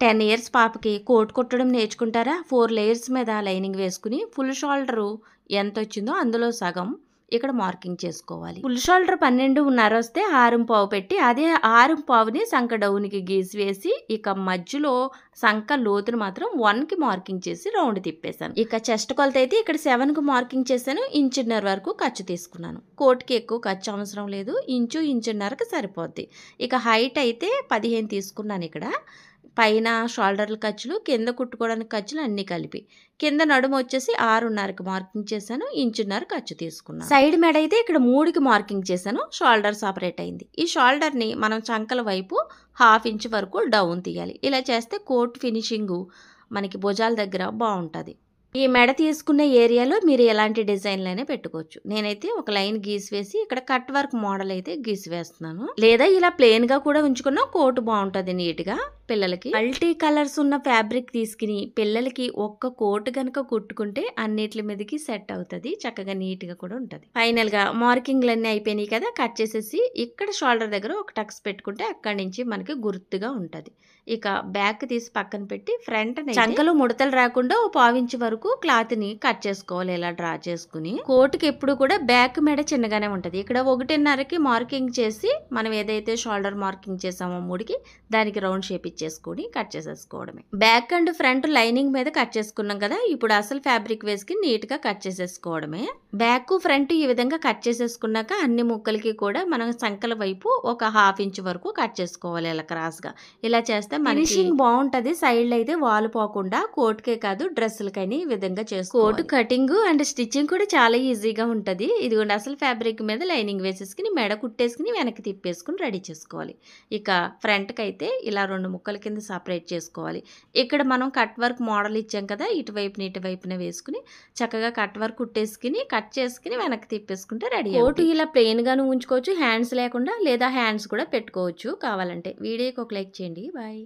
10 years పాపకి coat కుట్టడం నేర్చుకుంటారా? 4 layers మీద లైనింగ్ వేసుకుని ఫుల్ షోల్డరు ఎంతొచ్చిందో అందులో సగం ఇక్కడ మార్కింగ్ చేసుకోవాలి. ఫుల్ షోల్డర్ 12.5 వస్తే 6.5 పెట్టి అదే 6.5ని సంక డౌన్కి గీసివేసి ఇక మధ్యలో సంక లోతును మాత్రం 1కి మార్కింగ్ చేసి రౌండ్ తిప్పేశాను. ఇక చెస్ట్ కొలత అయితే ఇక్కడ 7కి మార్కింగ్ చేశాను. ఇంచున్నర వరకు ఖర్చు తీసుకున్నాను. కోట్కి ఎక్కువ ఖర్చు అవసరం లేదు. ఇంచున్నరకి సరిపోద్ది. ఇక హైట్ అయితే 15 తీసుకున్నాను. ఇక్కడ పైన షోల్డర్ల ఖర్చులు, కింద కుట్టుకోవడానికి ఖర్చులు అన్నీ కలిపి కింద నడుము వచ్చేసి 6.5కి మార్కింగ్ చేశాను. ఇంచున్నర ఖర్చు తీసుకున్నాను. సైడ్ మెడ అయితే ఇక్కడ 3కి మార్కింగ్ చేశాను. షోల్డర్ సపరేట్ అయింది. ఈ షోల్డర్ని మనం చంకల వైపు 1/2 ఇంచ్ వరకు డౌన్ తీయాలి. ఇలా చేస్తే కోట్ ఫినిషింగు మనకి భుజాల దగ్గర బాగుంటుంది. ఈ మెడ తీసుకునే ఏరియాలో మీరు ఎలాంటి డిజైన్లైనా పెట్టుకోవచ్చు. నేనైతే ఒక లైన్ గీసివేసి ఇక్కడ కట్ వర్క్ మోడల్ అయితే గీసివేస్తున్నాను. లేదా ఇలా ప్లెయిన్గా కూడా ఉంచుకున్నా కోట్ బాగుంటుంది నీట్గా. పిల్లలకి మల్టీ కలర్స్ ఉన్న ఫ్యాబ్రిక్ తీసుకుని పిల్లలకి ఒక్క కోట్ కనుక కుట్టుకుంటే అన్నిటి మీదకి సెట్ అవుతుంది. చక్కగా నీట్గా కూడా ఉంటుంది. ఫైనల్గా మార్కింగ్లన్నీ అయిపోయినాయి కదా, కట్ చేసేసి ఇక్కడ షోల్డర్ దగ్గర ఒక టక్స్ పెట్టుకుంటే అక్కడి నుంచి మనకి గుర్తుగా ఉంటుంది. ఇక బ్యాక్ తీసి పక్కన పెట్టి ఫ్రంట్ చంకలు ముడతలు రాకుండా 1/4 ఇంచ్ వరకు క్లాత్ ని కట్ చేసుకోవాలి. ఇలా డ్రా చేసుకుని కోటుకి ఎప్పుడు కూడా బ్యాక్ మెడ చిన్నగానే ఉంటది. ఇక్కడ 1.5కి మార్కింగ్ చేసి మనం ఏదైతే షోల్డర్ మార్కింగ్ చేసామో 3కి దానికి రౌండ్ షేప్ ఇచ్చేసుకుని కట్ చేసేసుకోవడమే. బ్యాక్ అండ్ ఫ్రంట్ లైనింగ్ మీద కట్ చేసుకున్నాం కదా, ఇప్పుడు అసలు ఫ్యాబ్రిక్ వేసుకుని నీట్ గా కట్ చేసేసుకోవడమే. బ్యాక్ ఫ్రంట్ ఈ విధంగా కట్ చేసేసుకున్నాక అన్ని ముక్కలకి కూడా మనం సంకల వైపు ఒక 1/2 ఇంచ్ వరకు కట్ చేసుకోవాలి. ఇలా క్రాస్ గా ఇలా చేస్తే ఫినిషింగ్ బాగుంటది. సైడ్ లో అయితే వాలు పోకుండా కోట్కే కాదు డ్రెస్సులకైనా ఈ విధంగా చేసుకోవాలి. కోట్ కటింగ్ అండ్ స్టిచ్చింగ్ కూడా చాలా ఈజీగా ఉంటది. ఇదిగోండి అసలు ఫ్యాబ్రిక్ మీద లైనింగ్ వేసేసుకుని మెడ కుట్టేసుకుని వెనక్కి తిప్పేసుకుని రెడీ చేసుకోవాలి. ఇక ఫ్రంట్ కి అయితే ఇలా 2 ముక్కల కింద సపరేట్ చేసుకోవాలి. ఇక్కడ మనం కట్ వర్క్ మోడల్ ఇచ్చాం కదా, ఇటువైపున వేసుకుని చక్కగా కట్ వర్క్ కుట్టేసుకుని కట్ చేసుకుని వెనక్కి తిప్పేసుకుంటే రెడీ. కోట్ ఇలా ప్లెయిన్ గాను ఉంచుకోవచ్చు, హ్యాండ్స్ లేకుండా, లేదా హ్యాండ్స్ కూడా పెట్టుకోవచ్చు కావాలంటే. వీడియోకి ఒక లైక్ చేయండి. బాయ్.